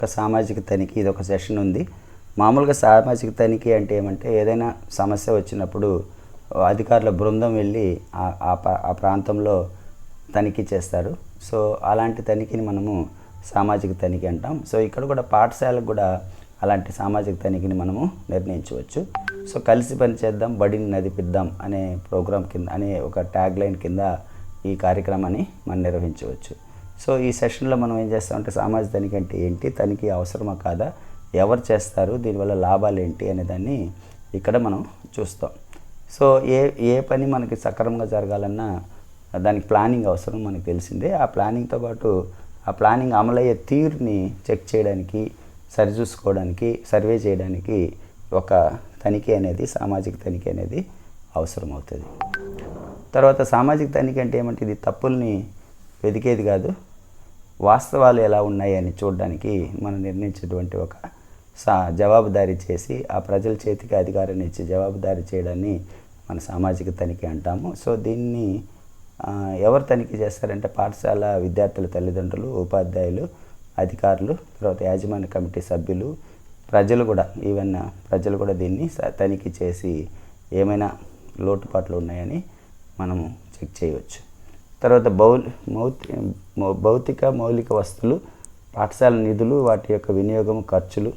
ఒక సామాజిక తనిఖీ ఇది ఒక సెషన్ ఉంది. మామూలుగా సామాజిక తనిఖీ అంటే ఏమంటే ఏదైనా సమస్య వచ్చినప్పుడు అధికారుల బృందం వెళ్ళి ఆ ప్రాంతంలో తనిఖీ చేస్తారు. సో అలాంటి తనిఖీని మనము సామాజిక తనిఖీ అంటాం. సో ఇక్కడ కూడా పాఠశాలకు కూడా అలాంటి సామాజిక తనిఖీని మనము నిర్ణయించవచ్చు. సో కలిసి పనిచేద్దాం, బడిని నడిపిద్దాం అనే ప్రోగ్రాం కింద అనే ఒక ట్యాగ్ లైన్ కింద ఈ కార్యక్రమాన్ని మనం నిర్వహించవచ్చు. సో ఈ సెషన్లో మనం ఏం చేస్తామంటే సామాజిక తనిఖీ అంటే ఏంటి, తనిఖీ అవసరమా కాదా, ఎవరు చేస్తారు, దీనివల్ల లాభాలు ఏంటి అనే దాన్ని ఇక్కడ మనం చూస్తాం. సో ఏ పని మనకి సక్రమంగా జరగాలన్నా దానికి ప్లానింగ్ అవసరం మనకు తెలిసిందే. ఆ ప్లానింగ్తో పాటు ఆ ప్లానింగ్ అమలయ్యే తీరుని చెక్ చేయడానికి, సరిచూసుకోవడానికి, సర్వే చేయడానికి ఒక తనిఖీ అనేది, సామాజిక తనిఖీ అనేది అవసరం అవుతుంది. తర్వాత సామాజిక తనిఖీ అంటే ఏమంటే ఇది తప్పుల్ని వెతికేది కాదు, వాస్తవాలు ఎలా ఉన్నాయి అని చూడడానికి మనం నిర్ణయించేటువంటి ఒక జవాబుదారీ చేసి ఆ ప్రజల చేతికి అధికారాన్ని ఇచ్చి జవాబుదారీ చేయడాన్ని మన సామాజిక తనిఖీ అంటాము. సో దీన్ని ఎవరు తనిఖీ చేస్తారంటే పాఠశాల విద్యార్థుల తల్లిదండ్రులు, ఉపాధ్యాయులు, అధికారులు, తర్వాత యాజమాన్య కమిటీ సభ్యులు, ప్రజలు కూడా, ఈవెన్ ప్రజలు కూడా దీన్ని తనిఖీ చేసి ఏమైనా లోటుపాట్లు ఉన్నాయని మనము చెక్ చేయవచ్చు. తర్వాత భౌతిక మౌలిక వస్తువులు, పాఠశాల నిధులు, వాటి యొక్క వినియోగం, ఖర్చులు,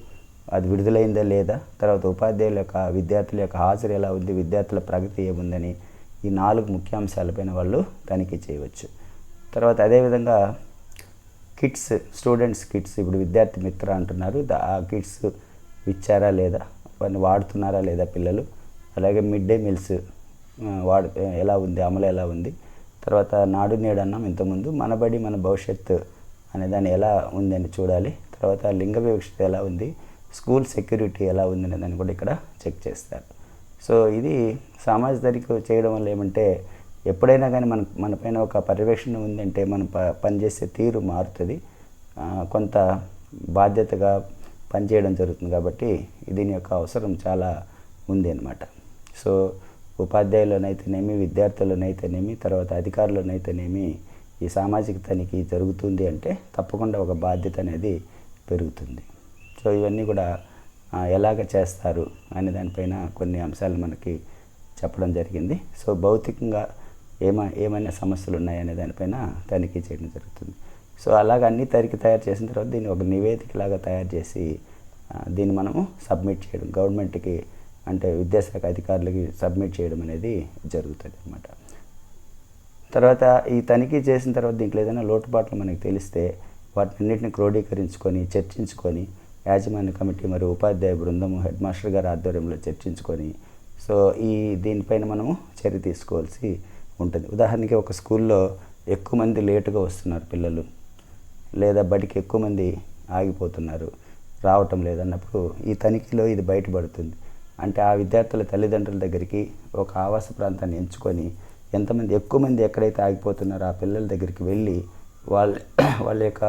అది విడుదలైందా లేదా, తర్వాత ఉపాధ్యాయుల యొక్క విద్యార్థుల యొక్క హాజరు ఎలా ఉంది, విద్యార్థుల ప్రగతి ఏముందని ఈ 4 ముఖ్యాంశాలపైన వాళ్ళు తనిఖీ చేయవచ్చు. తర్వాత అదేవిధంగా కిట్స్, స్టూడెంట్స్ కిట్స్, ఇప్పుడు విద్యార్థి మిత్ర అంటున్నారు, ఆ కిట్స్ ఇచ్చారా లేదా, వాటిని వాడుతున్నారా లేదా పిల్లలు, అలాగే మిడ్ డే మీల్స్ ఎలా ఉంది, అమలు ఎలా ఉంది, తర్వాత నాడు నేడు అన్నాం ఇంతకుముందు, మన బడి మన భవిష్యత్తు అనే దాన్ని ఎలా ఉందని చూడాలి, తర్వాత లింగ వివక్షత ఎలా ఉంది, స్కూల్ సెక్యూరిటీ ఎలా ఉంది అనే దాన్ని కూడా ఇక్కడ చెక్ చేస్తారు. సో ఇది సామాజిక తనిఖీ చేయడం వల్ల ఏమంటే ఎప్పుడైనా కానీ మన పైన ఒక పర్యవేక్షణ ఉందంటే మనం పనిచేసే తీరు మారుతుంది, కొంత బాధ్యతగా పనిచేయడం జరుగుతుంది. కాబట్టి దీని యొక్క అవసరం చాలా ఉంది అన్నమాట. సో ఉపాధ్యాయులనైతేనేమి, విద్యార్థులనైతేనేమి, తర్వాత అధికారులనైతేనేమి ఈ సామాజిక తనిఖీ జరుగుతుంది అంటే తప్పకుండా ఒక బాధ్యత అనేది పెరుగుతుంది. సో ఇవన్నీ కూడా ఎలాగ చేస్తారు అనే దానిపైన కొన్ని అంశాలు మనకి చెప్పడం జరిగింది. సో భౌతికంగా ఏమైనా సమస్యలు ఉన్నాయనే దానిపైన తనిఖీ చేయడం జరుగుతుంది. సో అలాగ అన్నీ తయారు చేసిన తర్వాత దీన్ని ఒక నివేదికలాగా తయారు చేసి దీన్ని మనము సబ్మిట్ చేయడం, గవర్నమెంట్కి అంటే విద్యాశాఖ అధికారులకి సబ్మిట్ చేయడం అనేది జరుగుతుంది అన్నమాట. తర్వాత ఈ తనిఖీ చేసిన తర్వాత దీంట్లో ఏదైనా లోటుపాట్లు మనకి తెలిస్తే వాటినన్నింటిని క్రోడీకరించుకొని, చర్చించుకొని, యాజమాన్య కమిటీ మరియు ఉపాధ్యాయ బృందము, హెడ్ మాస్టర్ గారి ఆధ్వర్యంలో చర్చించుకొని సో దీనిపైన మనము చర్య తీసుకోవాల్సి ఉంటుంది. ఉదాహరణకి ఒక స్కూల్లో ఎక్కువ మంది లేటుగా వస్తున్నారు పిల్లలు, లేదా బడికి ఎక్కువ మంది ఆగిపోతున్నారు, రావటం లేదన్నప్పుడు ఈ తనిఖీలో ఇది బయటపడుతుంది. అంటే ఆ విద్యార్థుల తల్లిదండ్రుల దగ్గరికి ఒక ఆవాస ప్రాంతాన్ని ఎంచుకొని ఎక్కువ మంది ఎక్కడైతే ఆగిపోతున్నారో ఆ పిల్లల దగ్గరికి వెళ్ళి వాళ్ళ యొక్క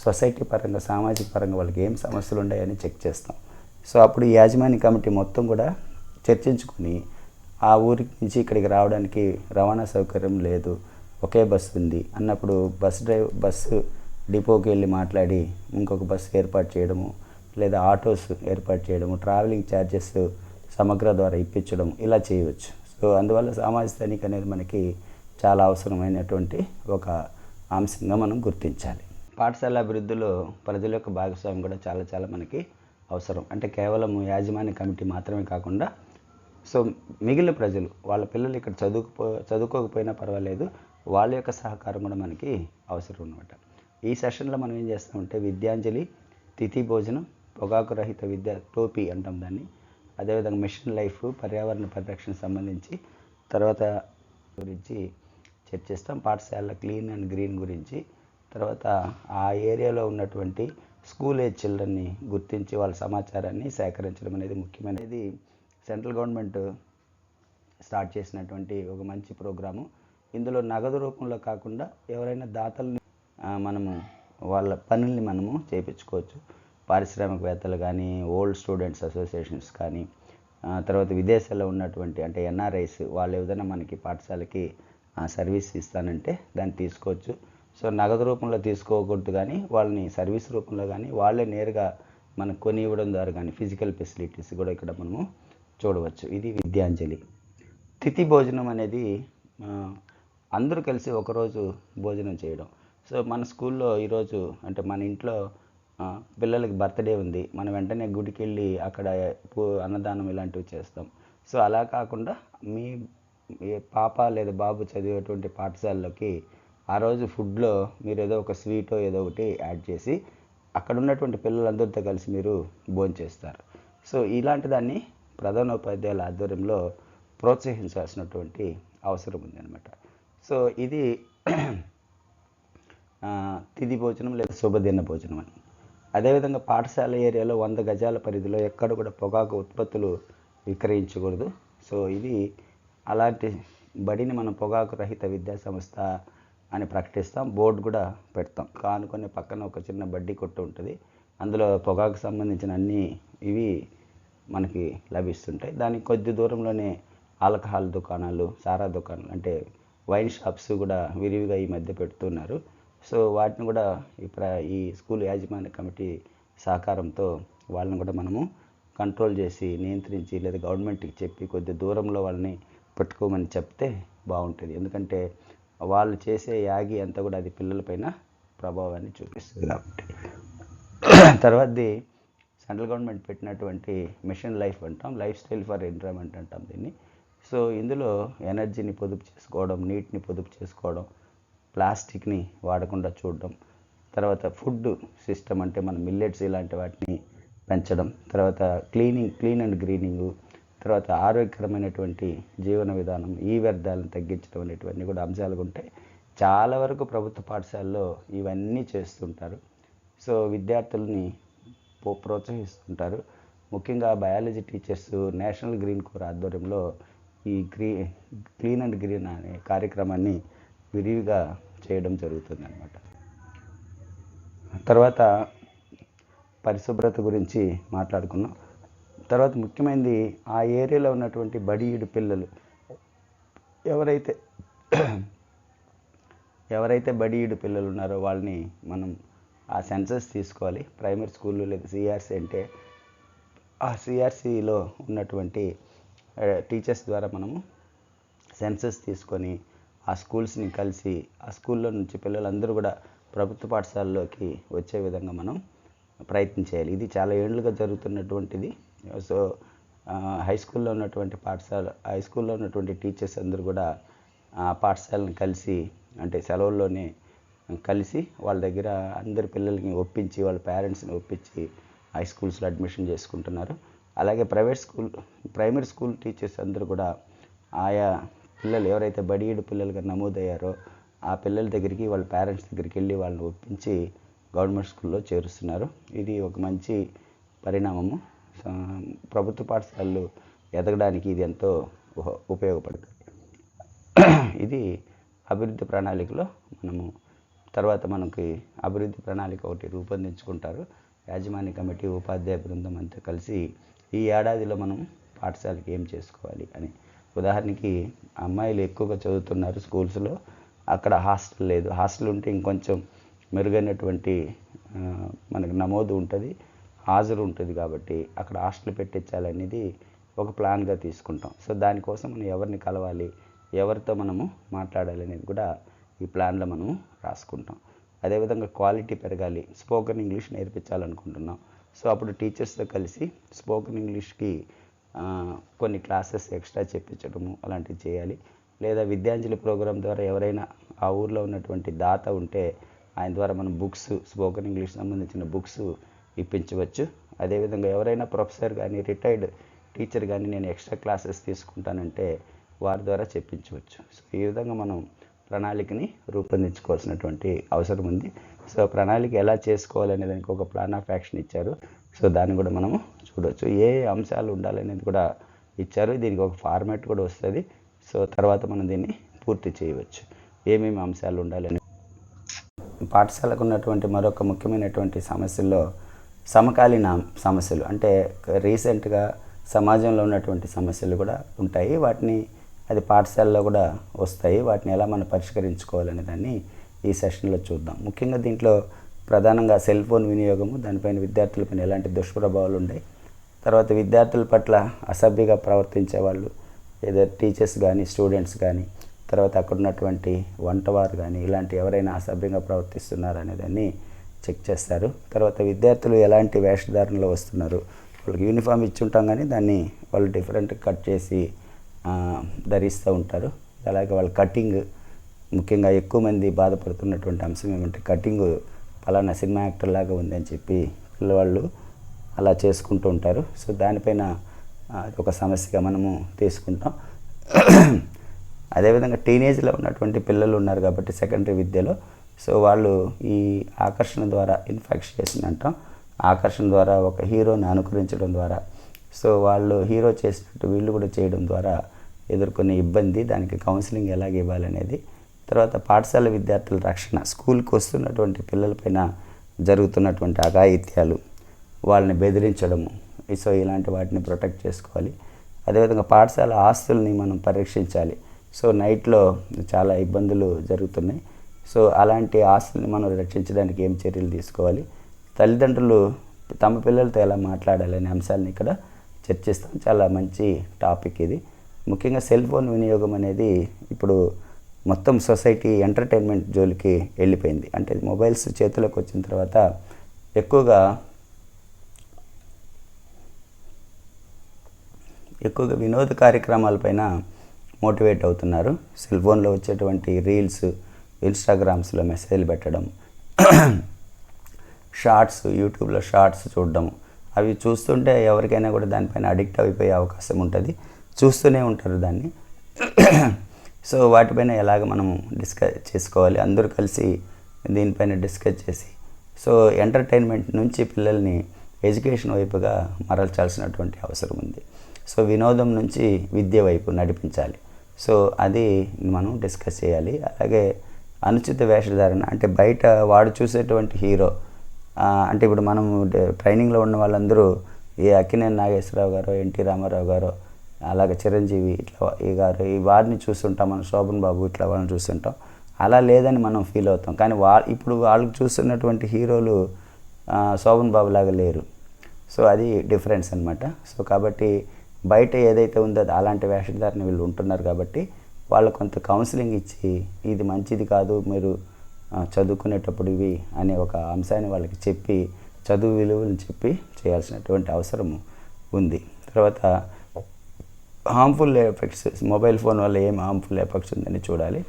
సొసైటీ పరంగా, సామాజిక పరంగా వాళ్ళకి ఏం సమస్యలు ఉన్నాయని చెక్ చేస్తాం. సో అప్పుడు ఈ యాజమాన్య కమిటీ మొత్తం కూడా చర్చించుకొని ఆ ఊరి నుంచి ఇక్కడికి రావడానికి రవాణా సౌకర్యం లేదు, ఒకే బస్సు ఉంది అన్నప్పుడు బస్సు డిపోకి వెళ్ళి మాట్లాడి ఇంకొక బస్సు ఏర్పాటు చేయడము, లేదా ఆటోస్ ఏర్పాటు చేయడము, ట్రావెలింగ్ ఛార్జెస్ సమగ్ర ద్వారా ఇప్పించడం, ఇలా చేయవచ్చు. సో అందువల్ల సామాజిక తనిఖీ అనేది మనకి చాలా అవసరమైనటువంటి ఒక అంశంగా మనం గుర్తించాలి. పాఠశాల అభివృద్ధిలో ప్రజల యొక్క భాగస్వామ్యం కూడా చాలా మనకి అవసరం. అంటే కేవలం యాజమాన్య కమిటీ మాత్రమే కాకుండా సో మిగిలిన ప్రజలు, వాళ్ళ పిల్లలు ఇక్కడ చదువుకోకపోయినా పర్వాలేదు, వాళ్ళ యొక్క సహకారం కూడా మనకి అవసరం అన్నమాట. ఈ సెషన్లో మనం ఏం చేస్తామంటే విద్యాంజలి, తిథి భోజనం, పొగాకు రహిత విద్య, టోపీ అంటాం దాన్ని, అదేవిధంగా మిషన్ లైఫ్, పర్యావరణ పరిరక్షణ సంబంధించి తర్వాత గురించి చర్చిస్తాం. పాఠశాల క్లీన్ అండ్ గ్రీన్ గురించి, తర్వాత ఆ ఏరియాలో ఉన్నటువంటి స్కూల్ ఏజ్ చిల్డ్రన్ని గుర్తించి వాళ్ళ సమాచారాన్ని సేకరించడం అనేది ముఖ్యమైనది. సెంట్రల్ గవర్నమెంట్ స్టార్ట్ చేసినటువంటి ఒక మంచి ప్రోగ్రాము. ఇందులో నగదు రూపంలో కాకుండా ఎవరైనా దాతల్ని మనము వాళ్ళ పనుల్ని మనము చేయించుకోవచ్చు. పారిశ్రామికవేత్తలు కానీ, ఓల్డ్ స్టూడెంట్స్ అసోసియేషన్స్ కానీ, తర్వాత విదేశాల్లో ఉన్నటువంటి అంటే ఎన్ఆర్ఐస్ వాళ్ళు ఏదైనా మనకి పాఠశాలకి సర్వీస్ ఇస్తానంటే దాన్ని తీసుకోవచ్చు. సో నగదు రూపంలో తీసుకోకూడదు, కానీ వాళ్ళని సర్వీస్ రూపంలో కానీ వాళ్ళే నేరుగా మనకు కొని ఇవ్వడం ద్వారా కానీ ఫిజికల్ ఫెసిలిటీస్ కూడా ఇక్కడ మనము చూడవచ్చు. ఇది విద్యాంజలి. తిథి భోజనం అనేది అందరూ కలిసి ఒకరోజు భోజనం చేయడం. సో మన స్కూల్లో ఈరోజు అంటే మన ఇంట్లో పిల్లలకి బర్త్డే ఉంది, మనం వెంటనే గుడికి వెళ్ళి అక్కడ అన్నదానం ఇలాంటివి చేస్తాం. సో అలా కాకుండా మీ పాప లేదా బాబు చదివేటువంటి పాఠశాలలోకి ఆ రోజు ఫుడ్లో మీరు ఏదో ఒక స్వీటో ఏదో ఒకటి యాడ్ చేసి అక్కడ ఉన్నటువంటి పిల్లలందరితో కలిసి మీరు భోంచేస్తారు. సో ఇలాంటి దాన్ని ప్రధానోపాధ్యాయుల ఆధ్వర్యంలో ప్రోత్సహించాల్సినటువంటి అవసరం ఉందన్నమాట. సో ఇది తిథి భోజనం లేదా శుభదిన భోజనం అని. అదేవిధంగా పాఠశాల ఏరియాలో 100 గజాల పరిధిలో ఎక్కడ కూడా పొగాకు ఉత్పత్తులు విక్రయించకూడదు. సో ఇది అలాంటి బడిని మనం పొగాకు రహిత విద్యా సంస్థ అని ప్రకటిస్తాం, బోర్డు కూడా పెడతాం. కానుకొని పక్కన ఒక చిన్న బడ్డీ కొట్టు ఉంటుంది, అందులో పొగాకు సంబంధించిన అన్ని ఇవి మనకి లభిస్తుంటాయి. దానికి కొద్ది దూరంలోనే ఆల్కహాల్ దుకాణాలు, సారా దుకాణాలు అంటే వైన్ షాప్స్ కూడా విరివిగా ఈ మధ్య పెడుతున్నారు. సో వాటిని కూడా ఈ స్కూల్ యాజమాన్య కమిటీ సహకారంతో వాళ్ళని కూడా మనము కంట్రోల్ చేసి నియంత్రించి లేదా గవర్నమెంట్కి చెప్పి కొద్ది దూరంలో వాళ్ళని పెట్టుకోమని చెప్తే బాగుంటుంది. ఎందుకంటే వాళ్ళు చేసే యాగి అంతా కూడా అది పిల్లలపైన ప్రభావాన్ని చూపిస్తుంది కాబట్టి. తర్వాతది సెంట్రల్ గవర్నమెంట్ పెట్టినటువంటి మిషన్ లైఫ్ అంటాం, లైఫ్ స్టైల్ ఫర్ ఎన్విరాన్మెంట్ అంటాం దీన్ని. సో ఇందులో ఎనర్జీని పొదుపు చేసుకోవడం, నీటిని పొదుపు చేసుకోవడం, ప్లాస్టిక్ని వాడకుండా చూడడం, తర్వాత ఫుడ్ సిస్టమ్ అంటే మన మిల్లెట్స్ ఇలాంటి వాటిని పెంచడం, తర్వాత క్లీన్ అండ్ గ్రీనింగు, తర్వాత ఆరోగ్యకరమైనటువంటి జీవన విధానం, ఈ వ్యర్థాలను తగ్గించడం అనేటివన్నీ కూడా అంశాలు ఉంటాయి. చాలా వరకు ప్రభుత్వ పాఠశాలలో ఇవన్నీ చేస్తుంటారు. సో విద్యార్థుల్ని ప్రోత్సహిస్తుంటారు. ముఖ్యంగా biology teachers national green core ఆధ్వర్యంలో ఈ క్లీన్ అండ్ గ్రీన్ అనే కార్యక్రమాన్ని విరివిగా చేయడం జరుగుతుంది అన్నమాట. తర్వాత పరిశుభ్రత గురించి మాట్లాడుకున్నాం. తర్వాత ముఖ్యమైనది ఆ ఏరియాలో ఉన్నటువంటి బడియుడు పిల్లలు ఎవరైతే బడియుడు పిల్లలు ఉన్నారో వాళ్ళని మనం ఆ సెన్సస్ తీసుకోవాలి. ప్రైమరీ స్కూళ్ళు లేదా సిఆర్సి అంటే ఆ సిఆర్సిలో ఉన్నటువంటి టీచర్స్ ద్వారా మనము సెన్సస్ తీసుకొని ఆ స్కూల్స్ని కలిసి ఆ స్కూల్లో నుంచి పిల్లలందరూ కూడా ప్రభుత్వ పాఠశాలలోకి వచ్చే విధంగా మనం ప్రయత్నం చేయాలి. ఇది చాలా ఏళ్ళుగా జరుగుతున్నటువంటిది. సో హై స్కూల్లో ఉన్నటువంటి టీచర్స్ అందరూ కూడా ఆ పాఠశాలను కలిసి అంటే సెలవుల్లోనే కలిసి వాళ్ళ దగ్గర అందరి పిల్లల్ని ఒప్పించి వాళ్ళ పేరెంట్స్ని ఒప్పించి హై స్కూల్స్లో అడ్మిషన్ చేసుకుంటున్నారు. అలాగే ప్రైమరీ స్కూల్ టీచర్స్ అందరూ కూడా ఆయా పిల్లలు ఎవరైతే బడియుడు పిల్లలుగా నమోదయ్యారో ఆ పిల్లల దగ్గరికి వాళ్ళ పేరెంట్స్ దగ్గరికి వెళ్ళి వాళ్ళని ఒప్పించి గవర్నమెంట్ స్కూల్లో చేరుస్తున్నారు. ఇది ఒక మంచి పరిణామము. ప్రభుత్వ పాఠశాలలు ఎదగడానికి ఇది ఎంతో ఉపయోగపడుతుంది. ఇది అభివృద్ధి ప్రణాళికలో మనకి అభివృద్ధి ప్రణాళిక ఒకటి రూపొందించుకుంటారు. యాజమాన్య కమిటీ, ఉపాధ్యాయ బృందం అంతా కలిసి ఈ ఏడాదిలో మనం పాఠశాలకి ఏం చేసుకోవాలి అని. ఉదాహరణకి అమ్మాయిలు ఎక్కువగా చదువుతున్నారు స్కూల్స్లో, అక్కడ హాస్టల్ లేదు. హాస్టల్ ఉంటే ఇంకొంచెం మెరుగైనటువంటి మనకు నమోదు ఉంటుంది, హాజరు ఉంటుంది. కాబట్టి అక్కడ హాస్టల్ పెట్టించాలనేది ఒక ప్లాన్గా తీసుకుంటాం. సో దానికోసం మనం ఎవరిని కలవాలి, ఎవరితో మనము మాట్లాడాలి అనేది కూడా ఈ ప్లాన్లో మనము రాసుకుంటాం. అదేవిధంగా క్వాలిటీ పెరగాలి, స్పోకెన్ ఇంగ్లీష్ నేర్పించాలనుకుంటున్నాం. సో అప్పుడు టీచర్స్తో కలిసి స్పోకెన్ ఇంగ్లీష్కి కొన్ని క్లాసెస్ ఎక్స్ట్రా చెప్పించడము అలాంటివి చేయాలి. లేదా విద్యాంజలి ప్రోగ్రాం ద్వారా ఎవరైనా ఆ ఊర్లో ఉన్నటువంటి దాత ఉంటే ఆయన ద్వారా మనం బుక్స్, స్పోకెన్ ఇంగ్లీష్ సంబంధించిన బుక్స్ ఇప్పించవచ్చు. అదేవిధంగా ఎవరైనా ప్రొఫెసర్ కానీ రిటైర్డ్ టీచర్ కానీ నేను ఎక్స్ట్రా క్లాసెస్ తీసుకుంటానంటే వారి ద్వారా చెప్పించవచ్చు. సో ఈ విధంగా మనం ప్రణాళికని రూపొందించుకోవాల్సినటువంటి అవసరం ఉంది. సో ప్రణాళిక ఎలా చేసుకోవాలనే దానికి ఒక ప్లాన్ ఆఫ్ యాక్షన్ ఇచ్చారు. సో దాన్ని కూడా మనము చూడవచ్చు. ఏ అంశాలు ఉండాలనేది కూడా ఇచ్చారు. దీనికి ఒక ఫార్మాట్ కూడా వస్తుంది. సో తర్వాత మనం దీన్ని పూర్తి చేయవచ్చు. ఏమేమి అంశాలు ఉండాలని. పాఠశాలకు ఉన్నటువంటి మరొక ముఖ్యమైనటువంటి సమస్యల్లో సమకాలీన సమస్యలు అంటే రీసెంట్గా సమాజంలో ఉన్నటువంటి సమస్యలు కూడా ఉంటాయి. వాటిని అది పాఠశాలలో కూడా వస్తాయి. వాటిని ఎలా మనం పరిష్కరించుకోవాలనే దాన్ని ఈ సెషన్లో చూద్దాం. ముఖ్యంగా దీంట్లో ప్రధానంగా సెల్ ఫోన్ వినియోగము, దానిపైన విద్యార్థులపైన ఎలాంటి దుష్ప్రభావాలు ఉన్నాయి, తర్వాత విద్యార్థుల పట్ల అసభ్యంగా ప్రవర్తించే వాళ్ళు, ఏదో టీచర్స్ కానీ స్టూడెంట్స్ కానీ, తర్వాత అక్కడ ఉన్నటువంటి వంటవారు కానీ ఇలాంటి ఎవరైనా అసభ్యంగా ప్రవర్తిస్తున్నారు అనేదాన్ని చెక్ చేస్తారు. తర్వాత విద్యార్థులు ఎలాంటి వేషధారణలో వస్తున్నారు, వాళ్ళకి యూనిఫామ్ ఇచ్చి ఉంటాం కానీ దాన్ని వాళ్ళు డిఫరెంట్ కట్ చేసి ధరిస్తూ ఉంటారు. అలాగే వాళ్ళ కటింగ్, ముఖ్యంగా ఎక్కువ మంది బాధపడుతున్నటువంటి అంశం ఏమంటే కటింగ్ పలానా సినిమా యాక్టర్ లాగా ఉంది అని చెప్పి పిల్లవాళ్ళు అలా చేసుకుంటూ ఉంటారు. సో దానిపైన ఒక సమస్యగా మనము తీసుకుంటాం. అదేవిధంగా టీనేజ్లో ఉన్నటువంటి పిల్లలు ఉన్నారు కాబట్టి సెకండరీ విద్యలో, సో వాళ్ళు ఈ ఆకర్షణ ద్వారా ఇన్ఫాక్చుయేషన్ అంటాం, ఆకర్షణ ద్వారా ఒక హీరోని అనుకరించడం ద్వారా, సో వాళ్ళు హీరో చేసినట్టు వీళ్ళు కూడా చేయడం ద్వారా ఎదుర్కొనే ఇబ్బంది, దానికి కౌన్సిలింగ్ ఎలాగ ఇవ్వాలనేది, తర్వాత పాఠశాల విద్యార్థుల రక్షణ, స్కూల్కి వస్తున్నటువంటి పిల్లలపైన జరుగుతున్నటువంటి అఘాయిత్యాలు, వాళ్ళని బెదిరించడము, సో ఇలాంటి వాటిని ప్రొటెక్ట్ చేసుకోవాలి. అదేవిధంగా పాఠశాల ఆస్తుల్ని మనం పరీక్షించాలి. సో నైట్లో చాలా ఇబ్బందులు జరుగుతున్నాయి. సో అలాంటి ఆస్తుల్ని మనం రక్షించడానికి ఏం చర్యలు తీసుకోవాలి, తల్లిదండ్రులు తమ పిల్లలతో ఎలా మాట్లాడాలనే అంశాలను ఇక్కడ చర్చిస్తాం. చాలా మంచి టాపిక్ ఇది. ముఖ్యంగా సెల్ ఫోన్ వినియోగం అనేది ఇప్పుడు మొత్తం సొసైటీ ఎంటర్టైన్మెంట్ జోలికి వెళ్ళిపోయింది. అంటే మొబైల్స్ చేతులకు వచ్చిన తర్వాత ఎక్కువగా వినోద కార్యక్రమాలపైన మోటివేట్ అవుతున్నారు. సెల్ ఫోన్లో వచ్చేటువంటి రీల్స్, ఇన్స్టాగ్రామ్స్లో మెసేజ్లు పెట్టడం, షార్ట్స్, యూట్యూబ్లో షార్ట్స్ చూడడం, అవి చూస్తుంటే ఎవరికైనా కూడా దానిపైన అడిక్ట్ అయిపోయే అవకాశం ఉంటుంది. చూస్తూనే ఉంటారు దాన్ని. సో వాటిపైన ఎలాగ మనము డిస్కస్ చేసుకోవాలి, అందరూ కలిసి దీనిపైన డిస్కస్ చేసి, సో ఎంటర్టైన్మెంట్ నుంచి పిల్లల్ని ఎడ్యుకేషన్ వైపుగా మరల్చాల్సినటువంటి అవసరం ఉంది. సో వినోదం నుంచి విద్య వైపు నడిపించాలి. సో అది మనం డిస్కస్ చేయాలి. అలాగే అనుచిత వేషధారణ, అంటే బయట వాడు చూసేటువంటి హీరో, అంటే ఇప్పుడు మనం ట్రైనింగ్లో ఉన్న వాళ్ళందరూ ఈ అక్కినేని నాగేశ్వరరావు గారు, ఎన్టీ రామారావు గారు, అలాగే చిరంజీవి ఇట్లా ఈ గారు, ఈ వారిని చూస్తుంటాం, మనం శోభన్ బాబు ఇట్లా వాళ్ళని చూస్తుంటాం. అలా లేదని మనం ఫీల్ అవుతాం. కానీ ఇప్పుడు వాళ్ళకి చూస్తున్నటువంటి హీరోలు శోభన్ బాబు లాగా లేరు. సో అది డిఫరెన్స్ అనమాట. సో కాబట్టి బయట ఏదైతే ఉందో అలాంటి వేషధారణ వీళ్ళు ఉంటున్నారు కాబట్టి వాళ్ళు కొంత కౌన్సిలింగ్ ఇచ్చి ఇది మంచిది కాదు, మీరు చదువుకునేటప్పుడు ఇవి అనే ఒక అంశాన్ని వాళ్ళకి చెప్పి, చదువు విలువలను చెప్పి చేయాల్సినటువంటి అవసరం ఉంది. తర్వాత హార్మ్ఫుల్ ఎఫెక్ట్స్, మొబైల్ ఫోన్ వల్ల ఏం హార్మ్ఫుల్ ఎఫెక్ట్స్ ఉందని చూడాలి.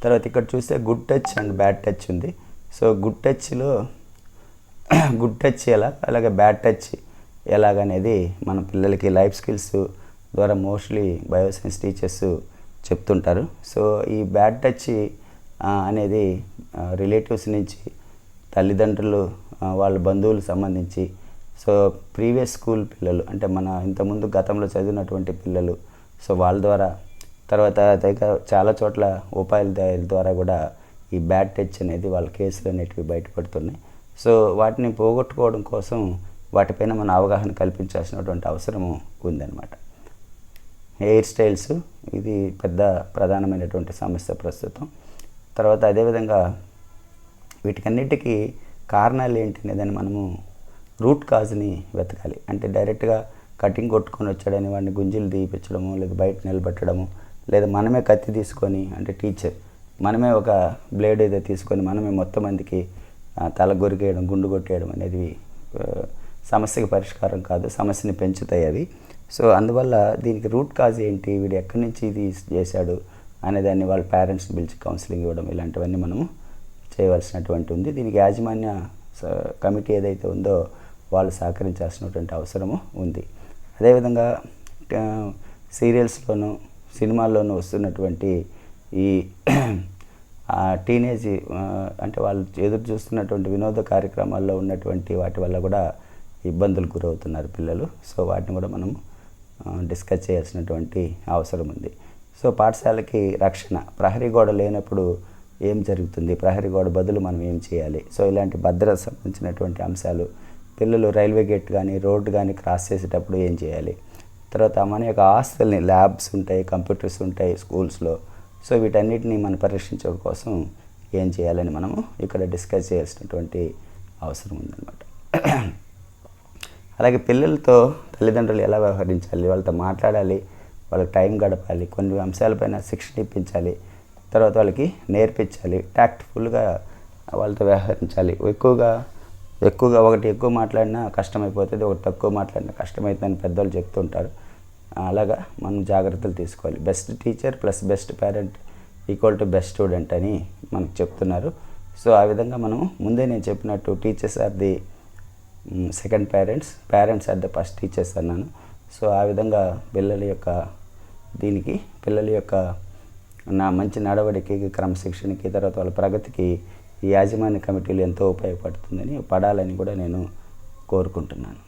తర్వాత ఇక్కడ చూస్తే good touch and bad touch ఉంది. సో గుడ్ టచ్లో గుడ్ టచ్ ఎలా, అలాగే బ్యాడ్ టచ్ ఎలాగనేది మన పిల్లలకి లైఫ్ స్కిల్స్ ద్వారా మోస్ట్లీ బయోసైన్స్ టీచర్స్ చెప్తుంటారు. సో ఈ బ్యాడ్ టచ్ అనేది రిలేటివ్స్ నుంచి, తల్లిదండ్రులు, వాళ్ళ బంధువులకు సంబంధించి, సో ప్రీవియస్ స్కూల్ పిల్లలు, అంటే మన ఇంతకుముందు గతంలో చదివినటువంటి పిల్లలు, సో వాళ్ళ ద్వారా, తర్వాత చాలా చోట్ల ఉపాధ్యాయుల ద్వారా కూడా ఈ బ్యాడ్ టచ్ అనేది వాళ్ళ కేసులు అనేటివి బయటపడుతున్నాయి. సో వాటిని పోగొట్టుకోవడం కోసం వాటిపైన మన అవగాహన కల్పించాల్సినటువంటి అవసరము ఉందన్నమాట. హెయిర్ స్టైల్స్, ఇది పెద్ద ప్రధానమైనటువంటి సమస్య ప్రస్తుతం. తర్వాత అదేవిధంగా వీటికన్నిటికీ కారణాలు ఏంటి అనేదాన్ని మనము రూట్ కాజ్ని వెతకాలి. అంటే డైరెక్ట్గా కటింగ్ కొట్టుకొని వచ్చాడని వాడిని గుంజీలు తీయించడము, లేదా బయట నిలబెట్టడము, లేదా మనమే కత్తి తీసుకొని, అంటే టీచర్ మనమే ఒక బ్లేడ్ ఏదో తీసుకొని మనమే మొత్తం మందికి తల గొరికేయడం, గుండు కొట్టేయడం అనేది సమస్యకి పరిష్కారం కాదు, సమస్యని పెంచుతాయి అవి. సో అందువల్ల దీనికి రూట్ కాజ్ ఏంటి, వీడు ఎక్కడి నుంచి ఇది చేశాడు అనేదాన్ని వాళ్ళ పేరెంట్స్ని పిలిచి కౌన్సిలింగ్ ఇవ్వడం, ఇలాంటివన్నీ మనము చేయవలసినటువంటి ఉంది. దీనికి యాజమాన్య కమిటీ ఏదైతే ఉందో వాళ్ళు సహకరించాల్సినటువంటి అవసరము ఉంది. అదేవిధంగా సీరియల్స్లోను, సినిమాల్లోనూ వస్తున్నటువంటి ఈ టీనేజ్, అంటే వాళ్ళు ఎదురు చూస్తున్నటువంటి వినోద కార్యక్రమాల్లో ఉన్నటువంటి వాటి వల్ల కూడా ఇబ్బందులు గురవుతున్నారు పిల్లలు. సో వాటిని కూడా మనం డిస్కస్ చేయాల్సినటువంటి అవసరం ఉంది. సో పాఠశాలకి రక్షణ, ప్రహరీ గోడ లేనప్పుడు ఏం జరుగుతుంది, ప్రహరీ గోడ బదులు మనం ఏం చేయాలి, సో ఇలాంటి భద్రత సంబంధించినటువంటి అంశాలు, పిల్లలు రైల్వే గేట్ కానీ రోడ్డు కానీ క్రాస్ చేసేటప్పుడు ఏం చేయాలి, తర్వాత మన యొక్క ఆస్తుల్ని, ల్యాబ్స్ ఉంటాయి, కంప్యూటర్స్ ఉంటాయి స్కూల్స్లో, సో వీటన్నిటిని మనం పరీక్షించడం కోసం ఏం చేయాలని మనము ఇక్కడ డిస్కస్ చేయాల్సినటువంటి అవసరం ఉందన్నమాట. అలాగే పిల్లలతో తల్లిదండ్రులు ఎలా వ్యవహరించాలి, వాళ్ళతో మాట్లాడాలి, వాళ్ళకి టైం గడపాలి, కొన్ని అంశాలపైన శిక్షణ ఇప్పించాలి, తర్వాత వాళ్ళకి నేర్పించాలి, టాక్ట్ఫుల్గా వాళ్ళతో వ్యవహరించాలి. ఎక్కువగా ఒకటి ఎక్కువ మాట్లాడినా కష్టమైపోతుంది, ఒకటి తక్కువ మాట్లాడినా కష్టమవుతుందని పెద్దవాళ్ళు చెప్తుంటారు. అలాగా మనం జాగ్రత్తలు తీసుకోవాలి. Best teacher plus best parent equal to best student అని మనకు చెప్తున్నారు. సో ఆ విధంగా మనం ముందే నేను చెప్పినట్టు teachers are the second parents are the first teachers అన్నాను. సో ఆ విధంగా పిల్లల యొక్క మంచి నడవడికి, క్రమశిక్షణకి, తర్వాత వాళ్ళ ప్రగతికి ఈ యాజమాన్య కమిటీలు ఎంతో ఉపయోగపడుతుందని పడాలని కూడా నేను కోరుకుంటున్నాను.